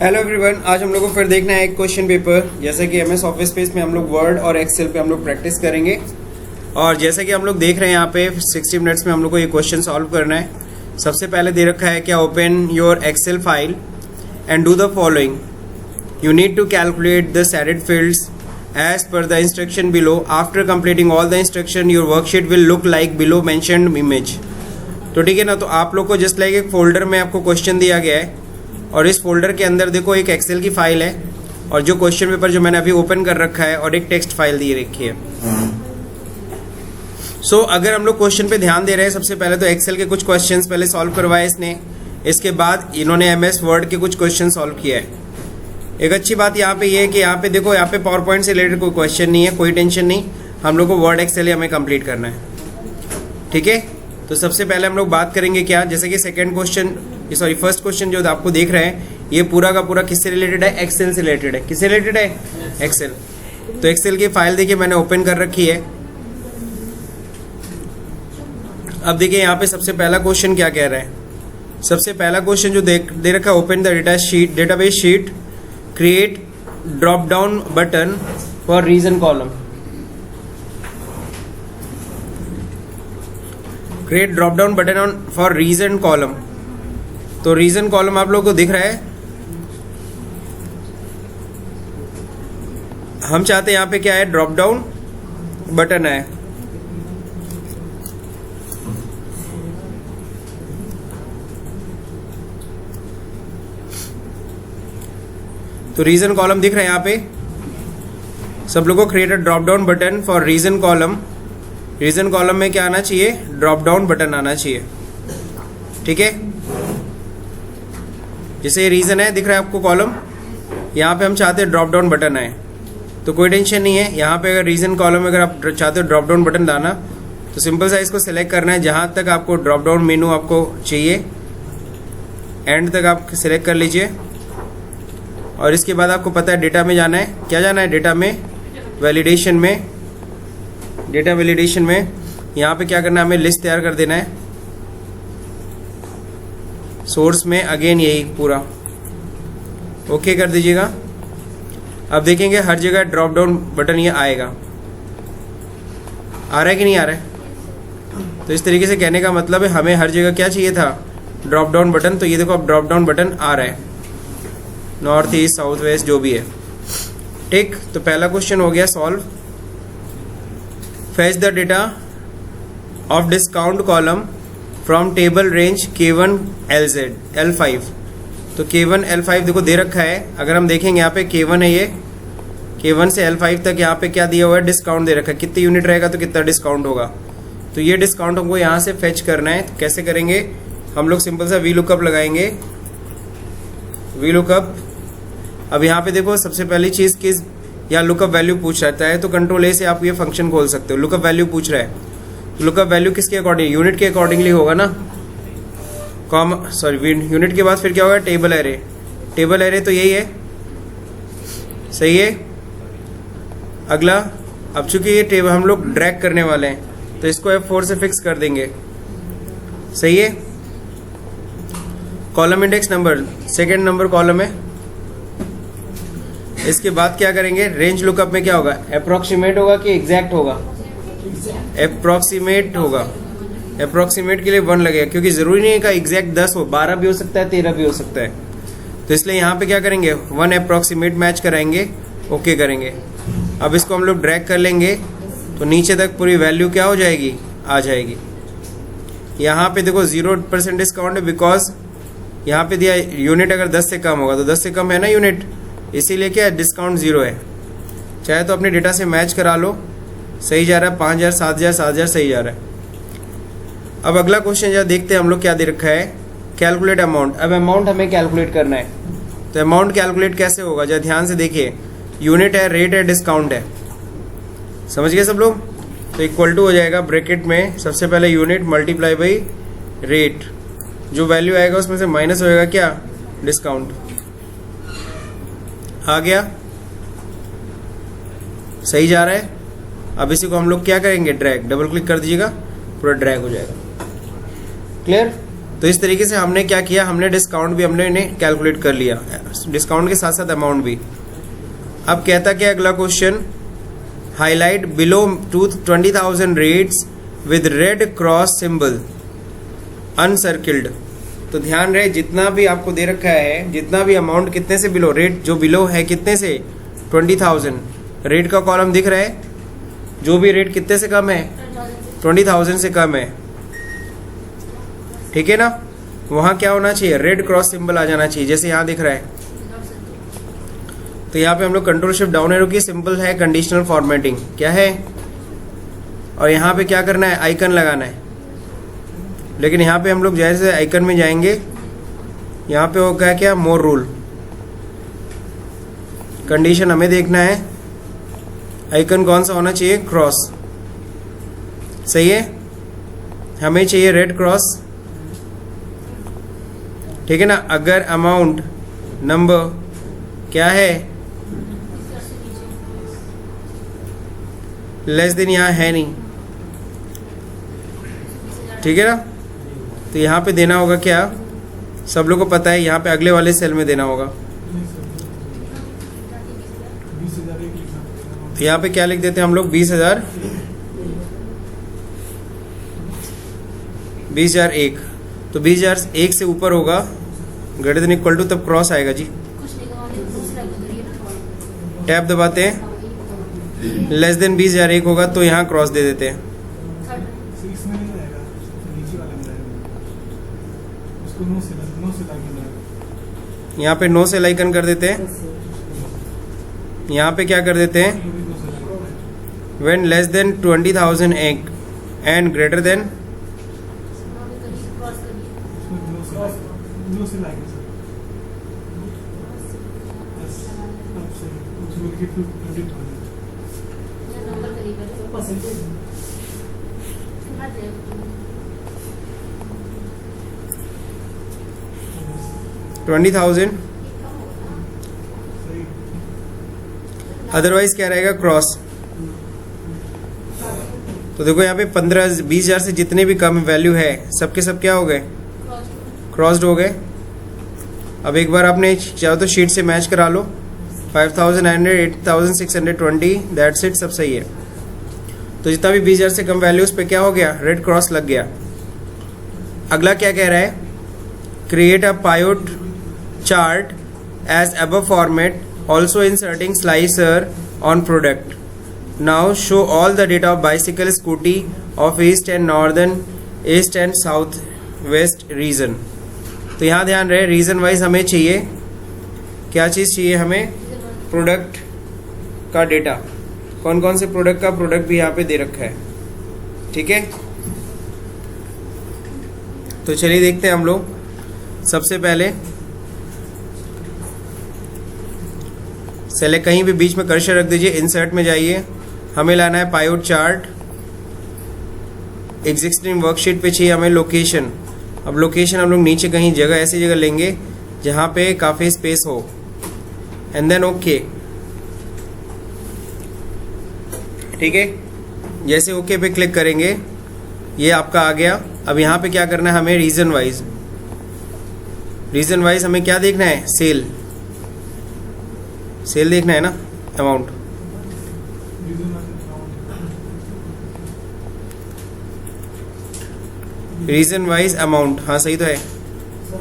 Hello everyone, आज हम लोग को फिर देखना है एक क्वेश्चन पेपर। जैसे कि एमएस ऑफिस स्पेस में हम लोग वर्ड और एक्सेल पे हम लोग प्रैक्टिस करेंगे। और जैसे कि हम लोग देख रहे हैं यहाँ पे 60 मिनट्स में हम लोग को ये क्वेश्चन सॉल्व करना है। सबसे पहले दे रखा है क्या, open your excel file and do the following. You need to calculate the stated fields as per the instruction below. After completing all the instruction your worksheet will look like below mentioned image. तो ठीक है ना, तो आप लोग को just like एक folder में आपको क्वेश्चन दिया गया है और इस फोल्डर के अंदर देखो एक एक्सेल की फाइल है और जो क्वेश्चन पेपर जो मैंने अभी ओपन कर रखा है और एक टेक्स्ट फाइल दी रखी है। सो अगर हम लोग क्वेश्चन पे ध्यान दे रहे हैं, सबसे पहले तो एक्सेल के कुछ क्वेश्चंस पहले सॉल्व करवाए इसने, इसके बाद इन्होंने एमएस वर्ड के कुछ क्वेश्चन सॉल्व किया है। एक अच्छी बात यहाँ पे ये है कि यहाँ पे देखो, यहाँ पे पावर पॉइंट से रिलेटेड कोई क्वेश्चन नहीं है, कोई टेंशन नहीं, हम लोग को वर्ड एक्सेल हमें कंप्लीट करना है। ठीक है, तो सबसे पहले हम लोग बात करेंगे क्या, जैसे कि second question, sorry first question जो आपको देख रहे हैं ये पूरा का पूरा किससे रिलेटेड है, एक्सेल से रिलेटेड है। किससे रिलेटेड है, एक्सेल। तो एक्सेल की फाइल देखिए मैंने ओपन कर रखी है। अब देखिए यहाँ पे सबसे पहला क्वेश्चन क्या कह रहा है। सबसे पहला क्वेश्चन जो दे रखा है, open the database sheet, create drop down button for region column. Create drop down button on for region column. तो रीजन कॉलम आप लोगों को दिख रहा है, हम चाहते हैं यहाँ पे क्या है, ड्रॉप डाउन बटन है। तो रीजन कॉलम दिख रहा है यहाँ पे सब लोगों को। Create a drop down button for region column. Region column में क्या आना चाहिए, ड्रॉप डाउन बटन आना चाहिए। ठीक है, जैसे ये रीजन है दिख रहा है आपको कॉलम, यहाँ पे हम चाहते हैं ड्रॉप डाउन बटन आए, तो कोई टेंशन नहीं है। यहाँ पे अगर रीजन कॉलम में अगर आप चाहते हो ड्रॉप डाउन बटन लाना, तो सिंपल सा इसको सिलेक्ट करना है। जहाँ तक आपको ड्रॉप डाउन मेनू आपको चाहिए एंड तक आप सिलेक्ट कर लीजिए। और इसके बाद आपको पता है डेटा में जाना है, क्या जाना है, डेटा में, वैलिडेशन में। डेटा वैलिडेशन में यहाँ पे क्या करना है, हमें लिस्ट तैयार कर देना है। सोर्स में अगेन यही पूरा ओके कर दीजिएगा। अब देखेंगे हर जगह ड्रॉप डाउन बटन ये आएगा। आ रहा है कि नहीं आ रहा है। तो इस तरीके से कहने का मतलब है हमें हर जगह क्या चाहिए था, ड्रॉप डाउन बटन। तो ये देखो अब ड्रॉप डाउन बटन आ रहा है, नॉर्थ ईस्ट साउथ वेस्ट जो भी है। ठीक, तो पहला क्वेश्चन हो गया solve. Fetch the data of discount column from table range K1 LZ L5। तो K1 L5 देखो दे रखा है। अगर हम देखेंगे यहाँ पे K1 है, ये K1 से L5 तक यहाँ पे क्या दिया हुआ है, डिस्काउंट दे रखा है। कितनी यूनिट रहेगा तो कितना डिस्काउंट होगा। तो ये डिस्काउंट हमको यहाँ से फेच करना है। तो कैसे करेंगे, हम लोग सिंपल सा VLOOKUP लगाएंगे। VLOOKUP, अब यहाँ पे देखो सबसे पहली चीज किस, यहाँ लुकअप वैल्यू पूछ रहता है, तो कंट्रोल A से आप ये फंक्शन खोल सकते हो। लुकअप वैल्यू पूछ रहा है, लुकअप वैल्यू किसके अकॉर्डिंग, यूनिट के अकॉर्डिंगली होगा ना। यूनिट के बाद फिर क्या होगा, टेबल एरे। टेबल एरे तो यही है, सही है। अगला, अब चूंकि ये टेबल हम लोग ड्रैग करने वाले हैं तो इसको F4 से फिक्स कर देंगे, सही है। Column index number, second number column है। इसके बाद क्या करेंगे, रेंज लुकअप में क्या होगा, अप्रोक्सीमेट होगा कि एग्जैक्ट होगा, अप्रोक्सीमेट होगा। अप्रोक्सीमेट के लिए 1 लगेगा, क्योंकि जरूरी नहीं है कि एग्जैक्ट 10 हो, 12 भी हो सकता है, 13 भी हो सकता है। तो इसलिए यहाँ पे क्या करेंगे, 1 अप्रोक्सीमेट मैच कराएंगे, ओके करेंगे। अब इसको हम लोग ड्रैग कर लेंगे तो नीचे तक पूरी वैल्यू क्या हो जाएगी, आ जाएगी। यहाँ पे देखो 0% डिस्काउंट है, बिकॉज यहाँ पे दिया यूनिट अगर 10 से कम होगा, तो 10 से कम है ना यूनिट, इसीलिए क्या डिस्काउंट 0 है। चाहे तो अपने डेटा से मैच करा लो, सही जा रहा है, 5000 7000 7000 सही जा रहा है। अब अगला क्वेश्चन जरा देखते हैं हम लोग क्या दे रखा है, कैलकुलेट अमाउंट। अब अमाउंट हमें कैलकुलेट करना है, तो अमाउंट कैलकुलेट कैसे होगा, जरा ध्यान से देखिए। यूनिट है, रेट है, डिस्काउंट है, समझ गए सब लोग। तो इक्वल टू हो जाएगा ब्रैकेट में सबसे पहले यूनिट मल्टीप्लाई बाई रेट, जो वैल्यू आएगा उसमें से माइनस होएगा क्या, डिस्काउंट। आ गया, सही जा रहा है। अब इसी को हम लोग क्या करेंगे, ड्रैग, डबल क्लिक कर दीजिएगा, पूरा ड्रैग हो जाएगा। क्लियर। तो इस तरीके से हमने क्या किया, हमने डिस्काउंट भी हमने इन्हें कैलकुलेट कर लिया, डिस्काउंट के साथ साथ अमाउंट भी। अब कहता क्या अगला question, highlight below 20,000 rates with red cross symbol uncircled. तो ध्यान रहे जितना भी आपको दे रखा है, जितना भी अमाउंट कितने से बिलो, रेट जो बिलो है कितने से 20,000, रेट का कॉलम दिख रहा है, जो भी रेट कितने से कम है 20,000 से कम है, ठीक है ना, वहां क्या होना चाहिए, रेड क्रॉस सिंबल आ जाना चाहिए, जैसे यहां दिख रहा है। तो यहाँ पे हम लोग कंट्रोल शिफ्ट डाउन एरो की, सिंपल है कंडीशनल फॉर्मेटिंग क्या है, और यहाँ पे क्या करना है, आइकन लगाना है। लेकिन यहाँ पे हम लोग जैसे आइकन में जाएंगे, यहाँ पे होगा क्या, मोर रूल, कंडीशन हमें देखना है, आइकन कौन सा होना चाहिए, क्रॉस, सही है, हमें चाहिए रेड क्रॉस, ठीक है ना। अगर अमाउंट नंबर क्या है लेस देन, यहाँ है नहीं, ठीक है ना, तो यहाँ पे देना होगा क्या, सब लोग को पता है, यहाँ पे अगले वाले सेल में देना होगा। तो यहाँ पे क्या लिख देते हैं हम लोग, 20,001। तो 20,001 से ऊपर होगा, ग्रेटर देन इक्वल टू, तब क्रॉस आएगा जी, टैब दबाते हैं, लेस देन 20,001 होगा तो यहाँ क्रॉस दे देते हैं। यहाँ पे नो सेल आइकन कर देते हैं, यहाँ पे क्या कर देते हैं, when less than 20,000 and greater than, $20,000, otherwise क्या रहेगा, क्रॉस। तो देखो यहाँ पे 20,000 से जितने भी कम वैल्यू है सबके सब क्या हो गए, क्रॉस्ड हो गए। अब एक बार आपने चाहो तो शीट से मैच करा लो, 5,900, 8,620, दैट्स इट, सब सही है। तो जितना भी 20,000 से कम वैल्यू उस पे क्या हो गया, रेड क्रॉस लग गया। अगला क्या कह रहा है, create a pivot chart as above format, also inserting slicer on product. Now show all the data of bicycle scooty of east and northern, east and south west region. तो यहाँ ध्यान रहे, रीजन वाइज हमें चाहिए क्या चीज़ चाहिए, हमें product का डेटा, कौन कौन से प्रोडक्ट का प्रोडक्ट भी यहाँ पे दे रखा है, ठीक है। तो चलिए देखते हैं हम लोग, सबसे पहले सेलेक्ट, कहीं भी बीच में कर्सर रख दीजिए, इंसर्ट में जाइए, हमें लाना है पायोट चार्ट, एग्जिस्टिंग वर्कशीट पे चाहिए हमें लोकेशन। अब लोकेशन हम लोग नीचे कहीं जगह, ऐसी जगह लेंगे जहाँ पे काफ़ी स्पेस हो, एंड देन ओके, ठीक है। जैसे ओके पे क्लिक करेंगे ये आपका आ गया। अब यहाँ पे क्या करना है हमें, रीजन वाइज, रीजन वाइज हमें क्या देखना है, सेल, सेल देखना है ना, अमाउंट। रीजन वाइज अमाउंट, हाँ सही तो है,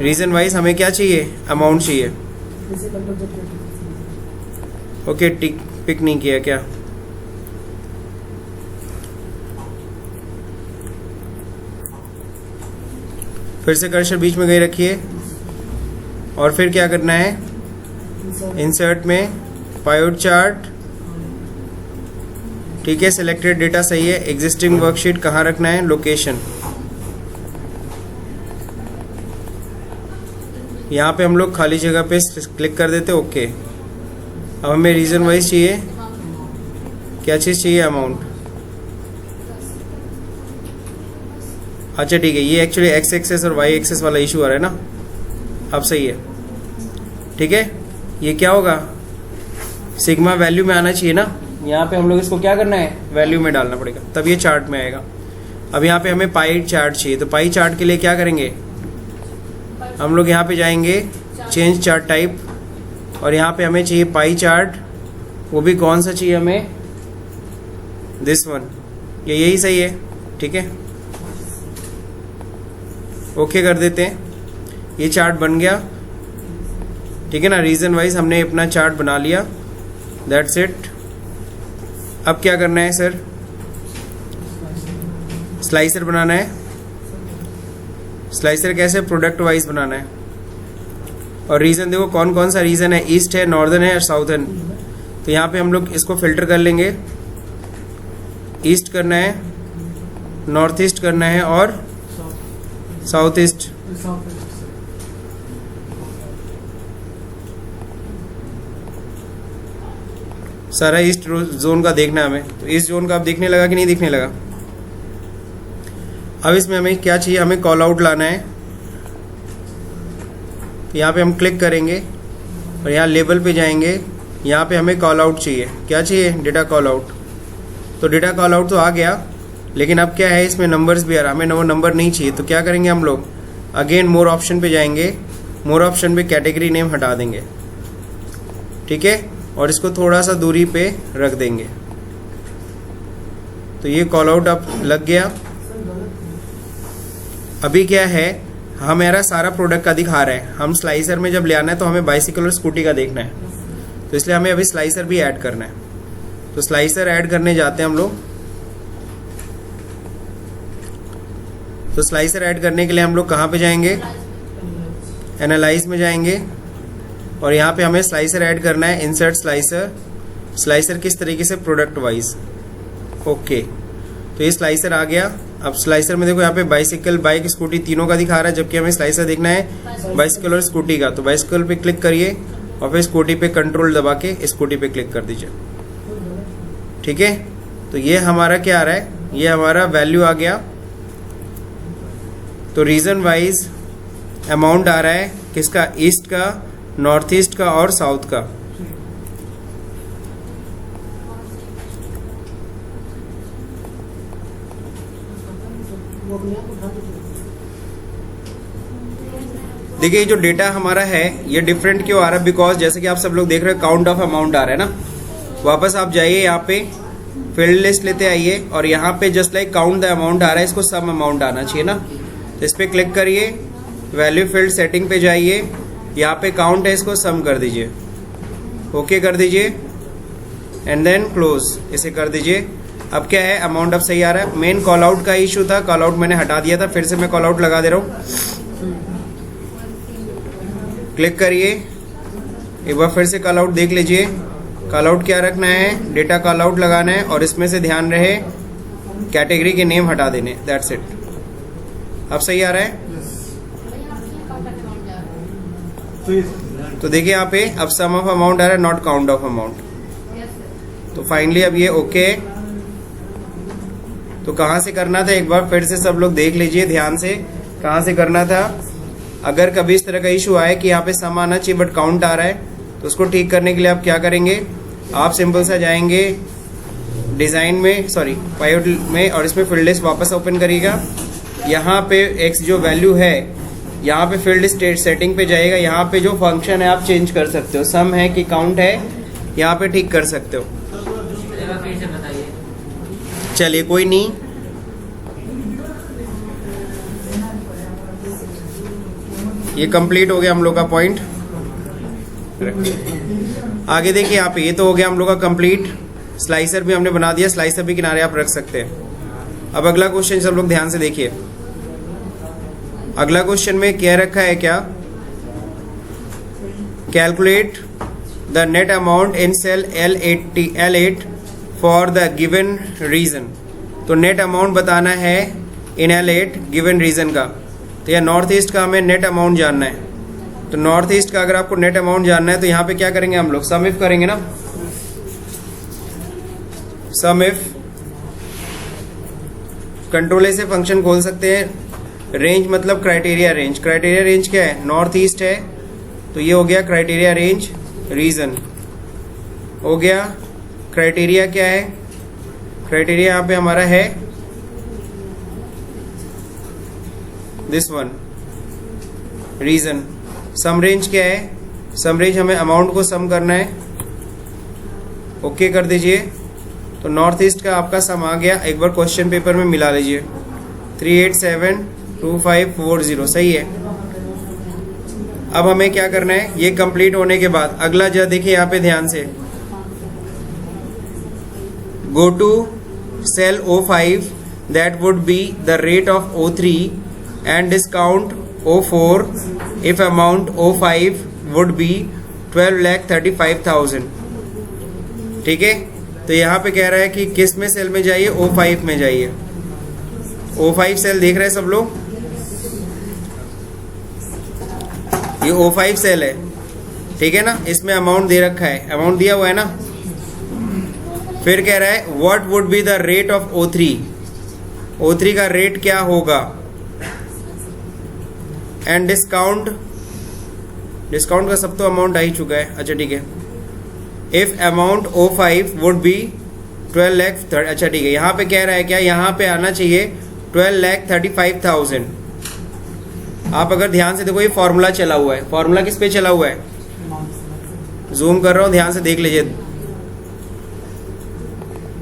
रीजन वाइज हमें क्या चाहिए, अमाउंट चाहिए। ओके, टिक पिक नहीं किया क्या, फिर से कर्सर बीच में गई रखिए, और फिर क्या करना है, इंसर्ट में पायोट चार्ट, ठीक है, सिलेक्टेड डेटा सही है, एग्जिस्टिंग वर्कशीट कहाँ रखना है, लोकेशन। यहाँ पे हम लोग खाली जगह पे क्लिक कर देते, ओके। अब हमें रीजन वाइज चाहिए, क्या चीज़ चाहिए, अमाउंट। अच्छा ठीक है, ये एक्चुअली एक्स एक्सेस और वाई एक्सेस वाला इशू आ रहा है ना, अब सही है, ठीक है। ये क्या होगा, सिग्मा वैल्यू में आना चाहिए ना, यहाँ पे हम लोग इसको क्या करना है, वैल्यू में डालना पड़ेगा, तब ये चार्ट में आएगा। अब यहाँ पे हमें पाई चार्ट चाहिए, तो पाई चार्ट के लिए क्या करेंगे, हम लोग यहाँ पे जाएंगे चेंज चार्ट टाइप, और यहाँ पे हमें चाहिए पाई चार्ट। वो भी कौन सा चाहिए हमें, दिस वन, यही सही है, ठीक है। ओके कर देते हैं, ये चार्ट बन गया, ठीक है ना। रीजन वाइज हमने अपना चार्ट बना लिया, दैट्स इट। अब क्या करना है सर, स्लाइसर बनाना है। स्लाइसर कैसे, प्रोडक्ट वाइज बनाना है। और रीजन देखो कौन कौन सा रीजन है, ईस्ट है, नॉर्दर्न है और साउथर्न। तो यहाँ पे हम लोग इसको फिल्टर कर लेंगे, ईस्ट करना है, नॉर्थ ईस्ट करना है और साउथ ईस्ट। सारा ईस्ट जोन का देखना है हमें। तो ईस्ट जोन का अब दिखने लगा कि नहीं दिखने लगा। अब इसमें हमें क्या चाहिए, हमें कॉल आउट लाना है। तो यहाँ पे हम क्लिक करेंगे और यहाँ लेबल पे जाएंगे, यहाँ पे हमें कॉल आउट चाहिए। क्या चाहिए, डेटा कॉल आउट। तो डेटा कॉल आउट तो आ गया, लेकिन अब क्या है, इसमें नंबर्स भी आ रहा, हमें वो नंबर नहीं चाहिए। तो क्या करेंगे हम लोग, अगेन मोर ऑप्शन पे जाएंगे, मोर ऑप्शन पे कैटेगरी नेम हटा देंगे, ठीक है, और इसको थोड़ा सा दूरी पे रख देंगे। तो ये कॉल आउट अब लग गया। अभी क्या है, हमारा सारा प्रोडक्ट का दिखा रहा है। हम स्लाइसर में जब ले आना है तो हमें बाइसिकल और स्कूटी का देखना है, तो इसलिए हमें अभी स्लाइसर भी ऐड करना है। तो स्लाइसर ऐड करने जाते हैं हम लोग। तो स्लाइसर ऐड करने के लिए हम लोग कहाँ पे जाएंगे, एनालाइज में जाएंगे, और यहाँ पे हमें स्लाइसर ऐड करना है, इंसर्ट स्लाइसर। स्लाइसर किस तरीके से, प्रोडक्ट वाइज। ओके, तो ये स्लाइसर आ गया। अब स्लाइसर में देखो यहाँ पे बाइसिकल, बाइक, स्कूटी तीनों का दिखा रहा है, जबकि हमें स्लाइसर देखना है बाइसिकल और स्कूटी का। तो बाइसिकल पे क्लिक करिए और फिर स्कूटी पे कंट्रोल दबा के स्कूटी पे क्लिक कर दीजिए, ठीक है। तो ये हमारा क्या आ रहा है, ये हमारा वैल्यू आ गया। तो रीजन वाइज अमाउंट आ रहा है, किसका, ईस्ट का, नॉर्थ ईस्ट का और साउथ का। देखिए जो डेटा हमारा है ये डिफरेंट क्यों आ रहा है, बिकॉज जैसे कि आप सब लोग देख रहे हो काउंट ऑफ अमाउंट आ रहा है ना। वापस आप जाइए, यहाँ पे फील्ड लिस्ट लेते आइए और यहाँ पे just like count the amount आ रहा है, इसको सम अमाउंट आना चाहिए ना। तो इस पर क्लिक करिए, वैल्यू फील्ड सेटिंग पे जाइए, यहाँ पे काउंट है, इसको सम कर दीजिए, ओके कर दीजिए, एंड देन क्लोज, इसे कर दीजिए। अब क्या है, अमाउंट अब सही आ रहा है। मेन कॉल आउट का इशू था, कॉल आउट मैंने हटा दिया था, फिर से मैं कॉल आउट लगा दे रहा हूँ। क्लिक करिए, एक बार फिर से कॉल आउट देख लीजिए। कॉल आउट क्या रखना है, डेटा कॉल आउट लगाना है, और इसमें से ध्यान रहे कैटेगरी के नेम हटा देने, दैट्स इट। अब सही आ रहा है। तो देखिए यहाँ पे अब सम ऑफ अमाउंट आ रहा है, नॉट काउंट ऑफ अमाउंट। तो फाइनली अब ये ओके। तो कहाँ से करना था, एक बार फिर से सब लोग देख लीजिए ध्यान से, कहाँ से करना था। अगर कभी इस तरह का इशू आए कि यहाँ पे सम आना चाहिए बट काउंट आ रहा है, तो उसको ठीक करने के लिए आप क्या करेंगे, आप सिंपल सा जाएंगे डिजाइन में, सॉरी पाइवट में, और इसमें फील्ड लिस्ट वापस ओपन करिएगा। यहाँ पे एक्स जो वैल्यू है, यहाँ पे फील्ड स्टेट सेटिंग पे जाइएगा, यहाँ पे जो फंक्शन है आप चेंज कर सकते हो, सम है कि काउंट है, यहाँ पे ठीक कर सकते हो। चलिए कोई नहीं, ये कंप्लीट हो गया हम लोग का पॉइंट। आगे देखिए यहाँ पे, ये तो हो गया हम लोग का कंप्लीट। स्लाइसर भी हमने बना दिया, स्लाइसर भी किनारे आप रख सकते हैं। अब अगला क्वेश्चन सब लोग ध्यान से देखिए। अगला क्वेश्चन में क्या रखा है, क्या, calculate the net amount in cell L8 for the given region. तो नेट अमाउंट बताना है इन L8 गिवन रीजन का। तो यह नॉर्थ ईस्ट का हमें नेट अमाउंट जानना है। तो नॉर्थ ईस्ट का अगर आपको नेट अमाउंट जानना है तो यहाँ पे क्या करेंगे हम लोग, सम इफ करेंगे ना। सम इफ, कंट्रोल ए से फंक्शन खोल सकते हैं। रेंज मतलब क्राइटेरिया रेंज। क्राइटेरिया रेंज क्या है, नॉर्थ ईस्ट है, तो ये हो गया क्राइटेरिया रेंज रीजन हो गया। क्राइटेरिया क्या है, क्राइटेरिया यहाँ पे हमारा है this one, region. Sum range क्या है? सम रेंज हमें अमाउंट को सम करना है। ओके कर दीजिए। तो नॉर्थ ईस्ट का आपका सम आ गया, एक बार क्वेश्चन पेपर में मिला लीजिए। 3872540 सही है। अब हमें क्या करना है, ये कंप्लीट होने के बाद अगला जरा देखिए यहाँ पे ध्यान से, go to cell O5 that would be the rate of O3 and discount O4 if amount O5 would be 12,35,000। ठीक है, तो यहाँ पे कह रहा है कि किस में सेल में जाइए, O5 में जाइए। O5 सेल देख रहे हैं सब लोग, ये O5 सेल है, ठीक है ना। इसमें अमाउंट दे रखा है, अमाउंट दिया हुआ है ना। फिर कह रहा है what would be the rate of O3, O3 का रेट क्या होगा, एंड डिस्काउंट, डिस्काउंट का सब तो अमाउंट आ ही चुका है। अच्छा ठीक है, if amount O5 would be 12 lakh. अच्छा ठीक है, यहाँ पे कह रहा है क्या, यहाँ पे आना चाहिए 12,35,000। आप अगर ध्यान से देखो ये फॉर्मूला चला हुआ है, फॉर्मूला किस पे चला हुआ है, जूम कर रहा हूँ, ध्यान से देख लीजिए।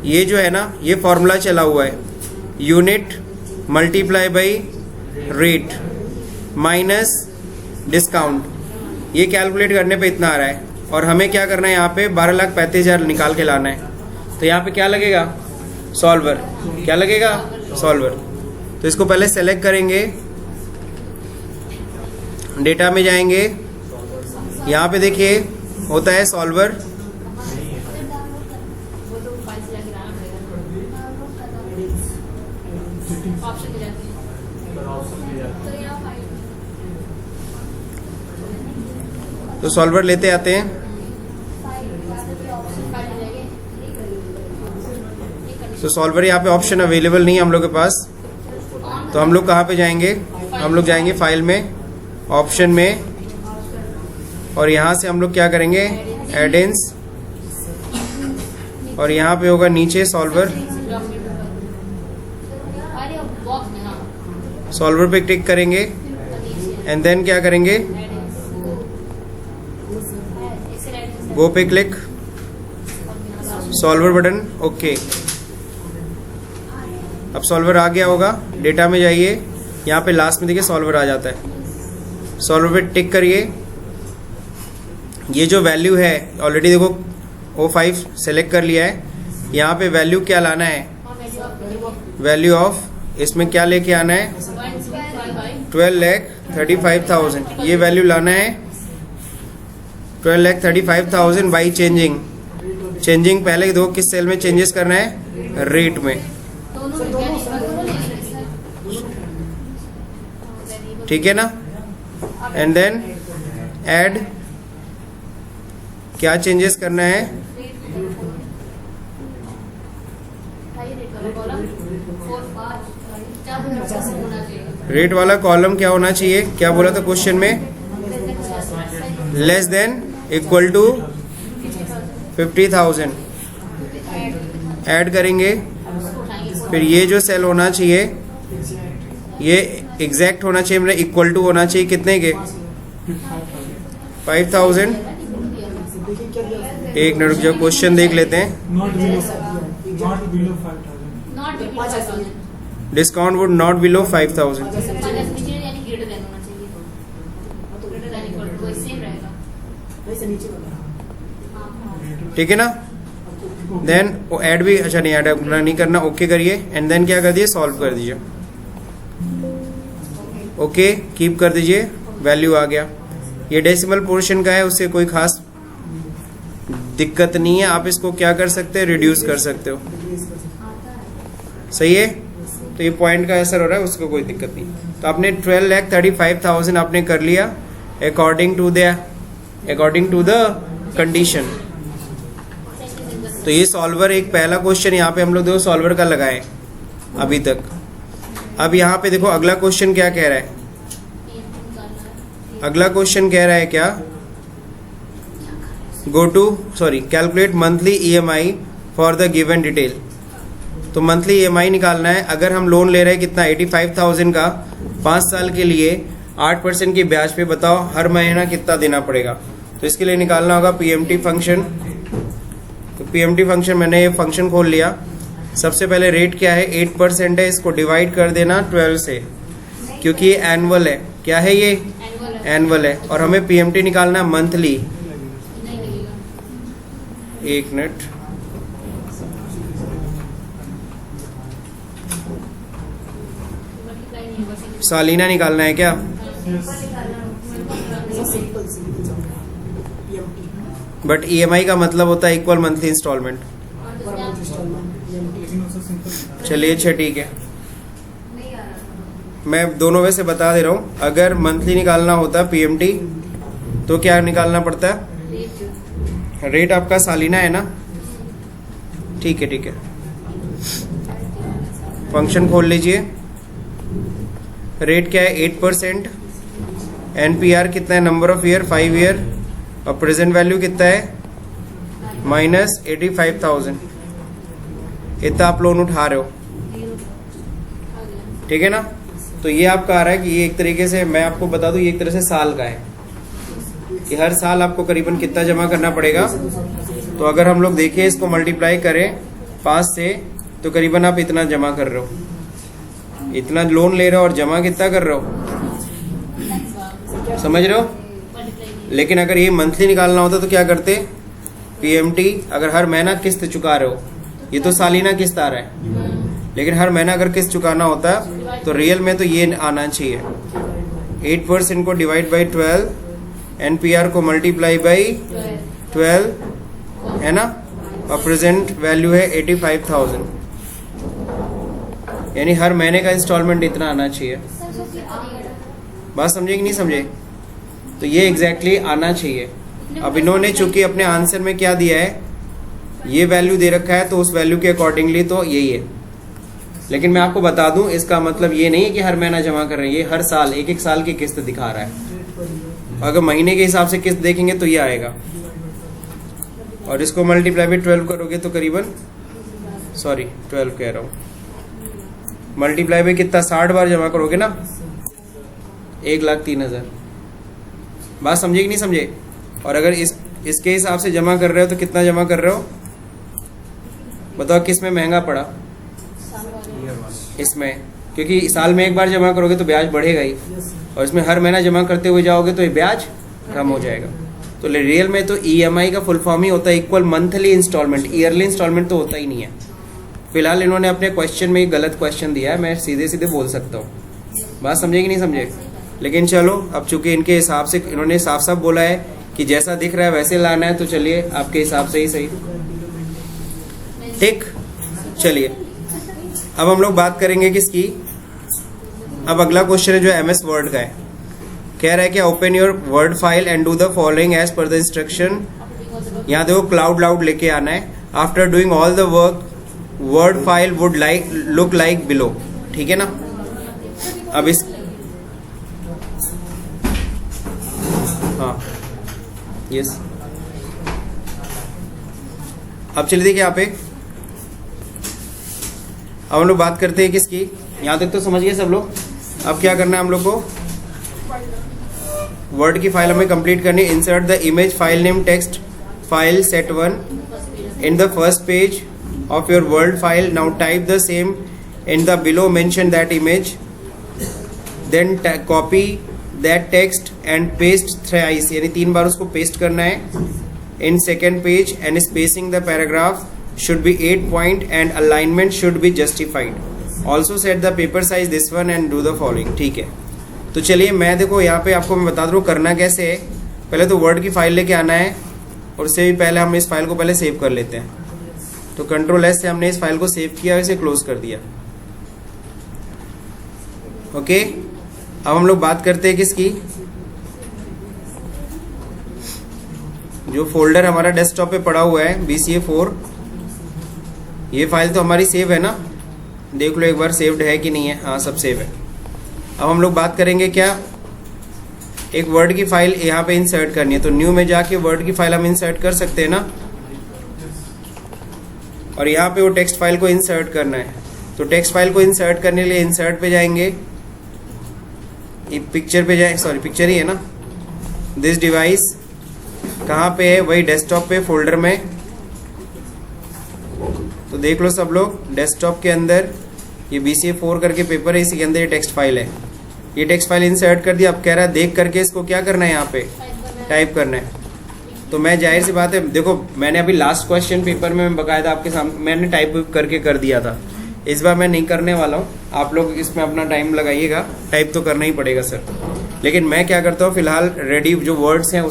ये जो है ना, ये फॉर्मूला चला हुआ है, unit multiply by rate minus discount. ये कैलकुलेट करने पे इतना आ रहा है, और हमें क्या करना है, यहाँ पे 12,35,000 निकाल के लाना है। तो यहाँ पे क्या लगेगा, सॉल्वर। क्या लगेगा, सॉल्वर। तो इसको पहले सेलेक्ट करेंगे, डेटा में जाएंगे, यहाँ पे देखिए होता है सॉल्वर। तो सॉल्वर लेते आते हैं। तो सॉल्वर यहाँ पे ऑप्शन अवेलेबल नहीं है हम लोग के पास, तो हम लोग कहाँ पे जाएंगे, हम लोग जाएंगे फाइल में, ऑप्शन में, और यहाँ से हम लोग क्या करेंगे, एड-इन्स, और यहाँ पे होगा नीचे सॉल्वर। सॉल्वर पे क्लिक करेंगे एंड देन क्या करेंगे, गो पे क्लिक, सॉल्वर बटन, ओके। अब सॉल्वर आ गया होगा, डेटा में जाइए, यहाँ पे लास्ट में देखिए सॉल्वर आ जाता है। सॉल्वर पे टिक करिए। ये जो वैल्यू है ऑलरेडी देखो O5 सेलेक्ट कर लिया है, यहाँ पे वैल्यू क्या लाना है, वैल्यू ऑफ, इसमें क्या लेके आना है, 12,35,000। ये वैल्यू लाना है 12,35,000 बाई चेंजिंग। चेंजिंग पहले दो किस सेल में चेंजेस करना है, रेट में, ठीक है ना। एंड देन ऐड, क्या चेंजेस करना है, रेट वाला कॉलम क्या होना चाहिए, क्या बोला था क्वेश्चन में, less than equal to 50,000। Add करेंगे, फिर ये जो सेल होना चाहिए ये एग्जैक्ट होना चाहिए, मतलब इक्वल टू होना चाहिए कितने के, 5,000। एक मिनट जो क्वेश्चन देख लेते हैं, डिस्काउंट वुड नॉट बिलो 5,000। ठीक है ना। देन ऐड भी, अच्छा नहीं ऐड नहीं करना, ओके करिए एंड देन क्या कर दिए, सॉल्व कर दीजिए, ओके कीप कर दीजिए, वैल्यू आ गया। ये डेसिमल पोर्शन का है, उससे कोई खास दिक्कत नहीं है, आप इसको क्या कर सकते हैं, रिड्यूस कर सकते हो, सही है। तो ये पॉइंट का असर हो रहा है, उसको कोई दिक्कत नहीं। तो आपने 12,35,000 आपने कर लिया अकॉर्डिंग टू द कंडीशन। तो ये सॉल्वर, एक पहला क्वेश्चन यहाँ पे हम लोग देखो सॉल्वर का लगाए अभी तक। अब यहाँ पे देखो अगला क्वेश्चन क्या कह रहा है, अगला क्वेश्चन कह रहा है क्या, calculate monthly EMI for the given detail. तो मंथली EMI निकालना है। अगर हम लोन ले रहे हैं कितना, 85,000 का 5 साल के लिए, 8% की ब्याज पे बताओ हर महीना कितना देना पड़ेगा। तो इसके लिए निकालना होगा पीएमटी फंक्शन। तो पीएमटी फंक्शन मैंने ये फंक्शन खोल लिया। सबसे पहले रेट क्या है, 8% है, इसको डिवाइड कर देना 12 से, क्योंकि ये एनुअल है। क्या है ये, एनुअल है। और हमें पीएमटी निकालना है मंथली। एक मिनट, सालीना निकालना है क्या? बट ईएमआई का मतलब होता है इक्वल मंथली इंस्टॉलमेंट। चलिए अच्छा ठीक है, मैं दोनों में से बता दे रहा हूँ। अगर मंथली निकालना होता पीएमटी तो क्या निकालना पड़ता है? रेट आपका सालीना है ना? ठीक है ठीक है, फंक्शन खोल लीजिए। रेट क्या है, 8%। एनपीआर कितना है, नंबर ऑफ ईयर 5 ईयर। और प्रेजेंट वैल्यू कितना है, -85,000। इतना आप लोन उठा रहे हो, ठीक है ना? तो ये आपका आ रहा है कि ये एक तरीके से, मैं आपको बता दूं, ये एक तरह से साल का है कि हर साल आपको करीबन कितना जमा करना पड़ेगा। तो अगर हम लोग देखें, इसको मल्टीप्लाई करें 5 से, तो करीबन आप इतना जमा कर रहे हो, इतना लोन ले रहे हो और जमा कितना कर रहे हो, समझ रहे हो? लेकिन अगर ये मंथली निकालना होता तो क्या करते, पीएमटी अगर हर महीना किस्त चुका रहे हो, ये तो सालीना किस्त आ रहा है, लेकिन हर महीना अगर किस्त चुकाना होता तो रियल में तो ये आना चाहिए। 8% को डिवाइड बाई 12, एनपीआर को मल्टीप्लाई बाई 12, है ना? और प्रेजेंट वैल्यू है 85,000, यानी हर महीने का इंस्टॉलमेंट इतना आना चाहिए। बात समझे कि नहीं समझे? तो ये एग्जैक्टली आना चाहिए। अब इन्होंने चूंकि अपने आंसर में क्या दिया है, ये वैल्यू दे रखा है, तो उस वैल्यू के अकॉर्डिंगली तो यही है। लेकिन मैं आपको बता दूं, इसका मतलब ये नहीं है कि हर महीना जमा कर रहे हैं, ये हर साल एक एक साल की किस्त दिखा रहा है। अगर महीने के हिसाब से किस्त देखेंगे तो ये आएगा, और इसको मल्टीप्लाई बाई 12 करोगे तो करीबन, सॉरी 12 कह रहा हूं, मल्टीप्लाई बाई कितना, 60 बार जमा करोगे ना, 1,03,000। बात समझे कि नहीं समझे? और अगर इसके हिसाब से जमा कर रहे हो तो कितना जमा कर रहे हो बताओ, किस में महंगा पड़ा? इसमें, क्योंकि साल में एक बार जमा करोगे तो ब्याज बढ़ेगा ही, और इसमें हर महीना जमा करते हुए जाओगे तो ये ब्याज कम हो जाएगा। तो रियल में तो ईएमआई का फुल फॉर्म ही होता है equal monthly installment, yearly installment तो होता ही नहीं है। फिलहाल इन्होंने अपने क्वेश्चन में एक गलत क्वेश्चन दिया है, मैं सीधे सीधे बोल सकता हूँ। बात समझे कि नहीं समझे? लेकिन चलो, अब चूंकि इनके हिसाब से इन्होंने साफ साफ बोला है कि जैसा दिख रहा है वैसे लाना है, तो चलिए आपके हिसाब से ही सही, ठीक। चलिए अब हम लोग बात करेंगे किसकी, अब अगला क्वेश्चन है जो एमएस वर्ड का है। कह रहा है कि open your word file and do the following as per the instruction. यहाँ देखो क्लाउड लाउड लेके आना है। After doing all the work word file would look like below, ठीक है ना? अब इस, हाँ यस, अब चलिए देखिए यहाँ पे, अब हम लोग बात करते हैं किसकी, यहाँ तक तो समझ गए सब लोग। अब क्या करना है हम लोग को, वर्ड की फाइल हमें कंप्लीट करनी। Insert the image file name text file set 1 in the first page of your word file. Now type the same in the below mention that image, then copy that text and paste thrice, यानी 3 बार उसको paste करना है in second page, and spacing the paragraph should be 8 point and alignment should be justified. Also set the paper size this one and do the following, ठीक है? तो चलिए मैं देखो यहाँ पे आपको मैं बता दूँ करना कैसे है। पहले तो वर्ड की फाइल लेके आना है, और उससे भी पहले हम इस फाइल को पहले सेव कर लेते हैं। तो कंट्रोल एस से हमने इस फाइल को सेव किया, इसे क्लोज कर दिया। ओके, अब हम लोग बात करते हैं किसकी, जो फोल्डर हमारा डेस्कटॉप पे पड़ा हुआ है BCA4, ये फाइल तो हमारी सेव है ना, देख लो एक बार सेव्ड है कि नहीं है। हाँ सब सेव है। अब हम लोग बात करेंगे क्या, एक वर्ड की फाइल यहाँ पे इंसर्ट करनी है। तो न्यू में जाके वर्ड की फाइल हम इंसर्ट कर सकते हैं ना, और यहाँ पे वो टेक्स्ट फाइल को इंसर्ट करना है। तो टेक्स्ट फाइल को इंसर्ट करने के लिए इंसर्ट पे जाएंगे, ये पिक्चर पे जाए, सॉरी पिक्चर ही है ना। दिस डिवाइस कहाँ पे है, वही डेस्कटॉप पे फोल्डर में। तो देख लो सब लोग, डेस्कटॉप के अंदर ये BCA 4 करके पेपर है, इसी के अंदर ये टेक्स्ट फाइल है। ये टेक्स्ट फाइल इंसर्ट कर दिया। अब कह रहा है देख करके इसको क्या करना है, यहाँ पे टाइप करना है। तो मैं जाहिर सी बात है, देखो मैंने अभी लास्ट क्वेश्चन पेपर में बकायदा आपके सामने मैंने टाइप करके कर दिया था। इस बार मैं नहीं करने वाला हूँ, आप लोग इसमें अपना टाइम लगाइएगा, टाइप तो करना ही पड़ेगा सर। लेकिन मैं क्या करता हूँ, फिलहाल रेडी जो वर्ड्स हैं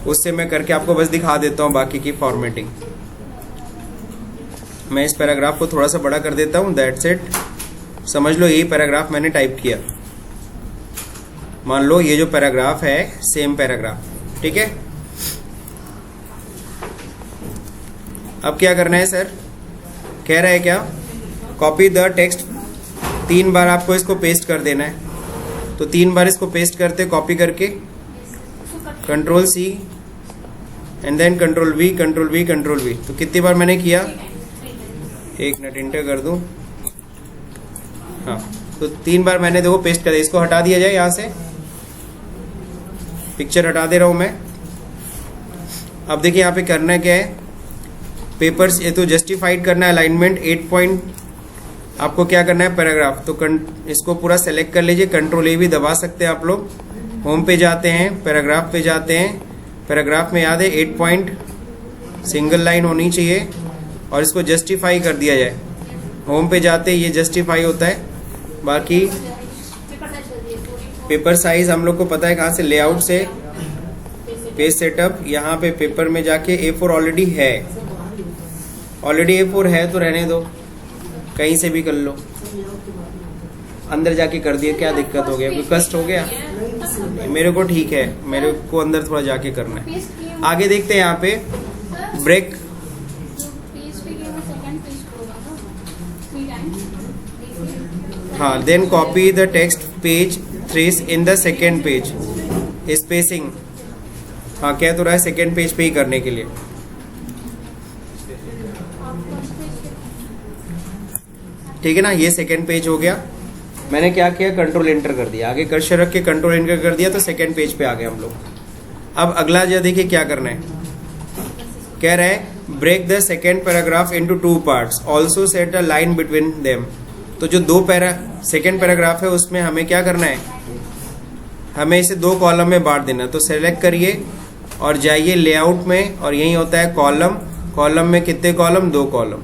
उससे मैं करके आपको बस दिखा देता हूँ बाकी की फॉर्मेटिंग। मैं इस पैराग्राफ को थोड़ा सा बड़ा कर देता हूँ, दैट्स इट। समझ लो यही पैराग्राफ मैंने टाइप किया। मान लो ये जो पैराग्राफ है सेम पैराग्राफ, ठीक है। अब क्या करना है सर, कह रहा है क्या, कॉपी द टेक्स्ट। 3 बार आपको इसको पेस्ट कर देना है। तो 3 बार इसको पेस्ट करते, कॉपी करके Ctrl+C and then Ctrl+V Ctrl+V Ctrl+V। तो कितनी बार मैंने किया, 1 मिनट इंटर कर दूं। हाँ, तो 3 बार मैंने देखो पेस्ट कर दिया। इसको हटा दिया जाए, यहाँ से पिक्चर हटा दे रहा हूं मैं। अब देखिए यहाँ पे करना क्या है, पेपर्स ये तो जस्टिफाइड करना है अलाइनमेंट 8 पॉइंट। आपको क्या करना है, पैराग्राफ। तो इसको पूरा सेलेक्ट कर लीजिए, Ctrl+A भी दबा सकते हैं आप लोग। होम पे जाते हैं, पैराग्राफ पे जाते हैं। पैराग्राफ में याद है 8 पॉइंट सिंगल लाइन होनी चाहिए, और इसको जस्टिफाई कर दिया जाए। होम पे जाते ये जस्टिफाई होता है। बाकी पेपर साइज हम लोग को पता है कहाँ से, लेआउट से, पेज सेटअप। यहाँ पे पेपर में जाके A4 ऑलरेडी है, ऑलरेडी A4 है तो रहने दो, कहीं से भी कर लो। अंदर जाके कर दिया, क्या दिक्कत हो गया, कोई कष्ट हो गया? मेरे को ठीक है, मेरे को अंदर थोड़ा जाके करना है। आगे देखते हैं यहाँ पे ब्रेक। हाँ, then copy the text page 3 in the second page. Spacing हाँ कह तो रहा है सेकेंड पेज पे ही करने के लिए। ठीक है ना, ये सेकेंड पेज हो गया। मैंने क्या किया, कंट्रोल एंटर कर दिया, आगे कर्सर रख के कंट्रोल एंटर कर दिया, तो सेकेंड पेज पे आ गए हम लोग। अब अगला जो देखिए क्या करना है, कह रहा है break the second paragraph into 2 parts, also set a line between them. तो जो सेकेंड पैराग्राफ है उसमें हमें क्या करना है, हमें इसे 2 कॉलम में बांट देना। तो सेलेक्ट करिए और जाइए लेआउट में, और यही होता है कॉलम। कॉलम में कितने कॉलम, 2 कॉलम।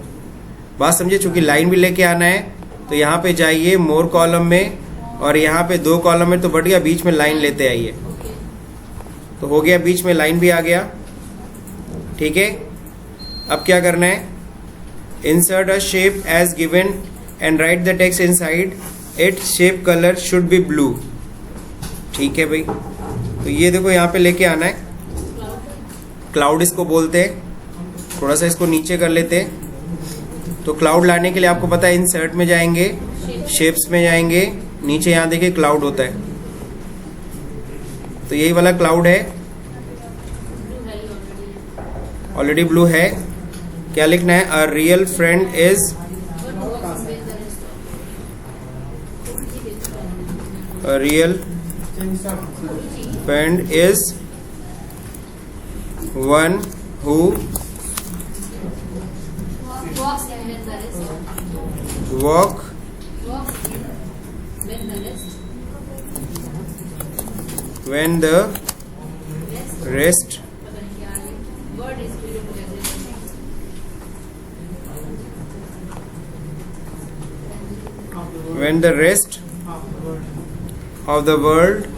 बात समझिए, चूंकि लाइन भी लेके आना है तो यहाँ पे जाइए मोर कॉलम में, और यहाँ पे 2 कॉलम में तो बढ़ गया, बीच में लाइन लेते आइए। तो हो गया, बीच में लाइन भी आ गया। ठीक है, अब क्या करना है, insert a shape as given and write the text inside it, shape colour should be blue. ठीक है भाई, तो ये देखो यहाँ पे लेके आना है, क्लाउड इसको बोलते हैं। थोड़ा सा इसको नीचे कर लेते हैं। तो क्लाउड लाने के लिए आपको पता है इंसर्ट में जाएंगे, शेप्स में जाएंगे, नीचे यहाँ देखिए क्लाउड होता है, तो यही वाला क्लाउड है, ऑलरेडी ब्लू है। क्या लिखना है, a real friend is, a real friend is one who walk when the rest of the world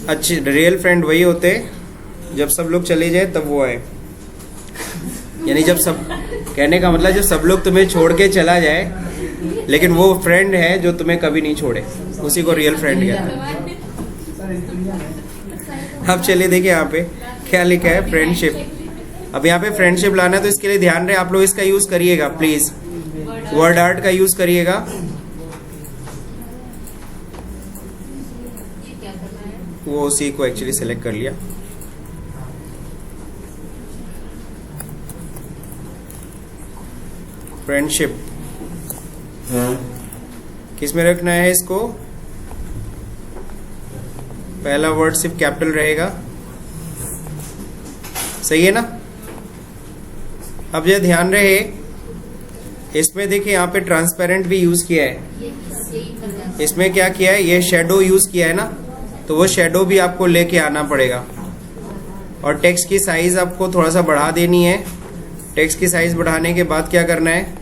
अच्छे रियल फ्रेंड वही होते जब सब लोग चले जाए तब वो आए। यानी जब सब, कहने का मतलब जब सब लोग तुम्हें छोड़ के चला जाए लेकिन वो फ्रेंड है जो तुम्हें कभी नहीं छोड़े, उसी को रियल फ्रेंड कहते हैं। अब चलिए देखिए यहाँ पे क्या लिखा है, फ्रेंडशिप। अब यहाँ पे फ्रेंडशिप लाना है तो इसके लिए ध्यान रहे आप लोग इसका यूज करिएगा प्लीज, वर्ड आर्ट का यूज करिएगा। वो उसी को एक्चुअली सेलेक्ट कर लिया। फ्रेंडशिप किस में रखना है इसको? पहला वर्ड सिर्फ कैपिटल रहेगा, सही है ना? अब यह ध्यान रहे, इसमें देखिए यहाँ पे ट्रांसपेरेंट भी यूज किया है, इसमें क्या किया है, ये शेडो यूज किया है ना, तो वो शेडो भी आपको लेके आना पड़ेगा। और टेक्स्ट की साइज आपको थोड़ा सा बढ़ा देनी है। टेक्स्ट की साइज बढ़ाने के बाद क्या करना है,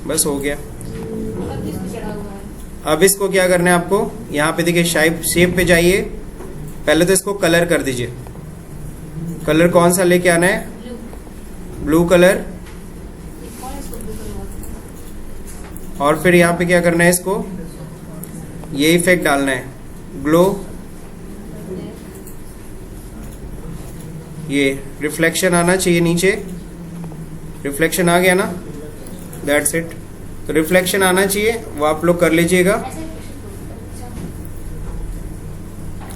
बस हो गया। अब इसको क्या करना है आपको, यहाँ पे देखिए शेप पे जाइए, पहले तो इसको कलर कर दीजिए। कलर कौन सा लेके आना है? Blue colour. और फिर यहाँ पे क्या करना है, इसको ये इफेक्ट डालना है, ग्लो, ये रिफ्लेक्शन आना चाहिए नीचे। रिफ्लेक्शन आ गया ना, दैट्स इट। तो रिफ्लेक्शन आना चाहिए, वो आप लोग कर लीजिएगा।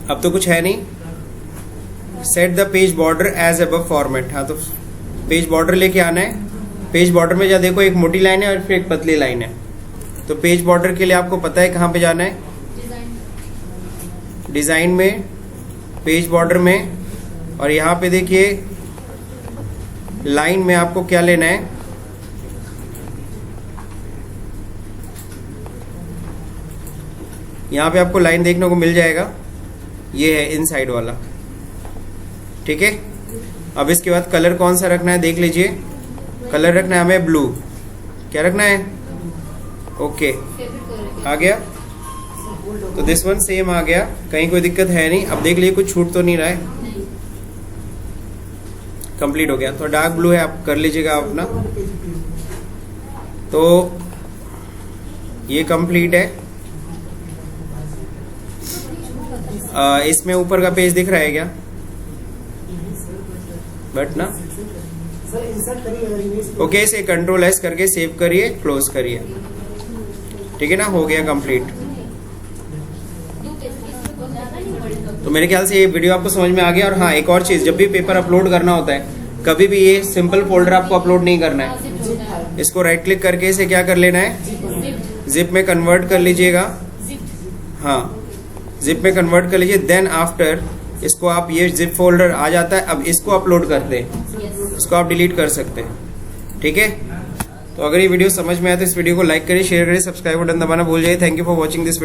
अब तो कुछ है नहीं। Set the page border as above format. हाँ, तो पेज बॉर्डर लेके आना है। पेज बॉर्डर में जहाँ देखो एक मोटी लाइन है और फिर एक पतली लाइन है। तो पेज बॉर्डर के लिए आपको पता है कहाँ पे जाना है, डिजाइन में, पेज बॉर्डर में, और यहाँ पे देखिए लाइन में आपको क्या लेना है, यहाँ पे आपको लाइन देखने को मिल जाएगा, ये है इनसाइड वाला, ठीक है। अब इसके बाद कलर कौन सा रखना है देख लीजिए। कलर रखना है हमें ब्लू। क्या रखना है? ओके, आ गया। तो दिस वन सेम आ गया, कहीं कोई दिक्कत है नहीं। अब देख लीजिए कुछ छूट तो नहीं रहा है, कंप्लीट हो गया। तो डार्क ब्लू है, आप कर लीजिएगा अपना। तो ये कंप्लीट है। इसमें ऊपर का पेज दिख रहा है क्या? बट ना, ओके, इसे कंट्रोल एस करके सेव करिए, क्लोज करिए, ठीक है ना, हो गया कंप्लीट। तो मेरे ख्याल से ये वीडियो आपको समझ में आ गया। और हाँ, एक और चीज, जब भी पेपर अपलोड करना होता है, कभी भी ये सिंपल फोल्डर आपको अपलोड नहीं करना है। इसको राइट क्लिक करके इसे क्या कर लेना है, जिप में कन्वर्ट कर लीजिएगा। हाँ, जिप में कन्वर्ट कर लीजिए। देन आफ्टर इसको आप, ये जिप फोल्डर आ जाता है, अब इसको अपलोड करते हैं, इसको आप डिलीट कर सकते हैं, ठीक है। तो अगर ये वीडियो समझ में आया तो इस वीडियो को लाइक करिए, शेयर करिए, सब्सक्राइब बटन दबाना भूल जाइए। Thank you for watching this video.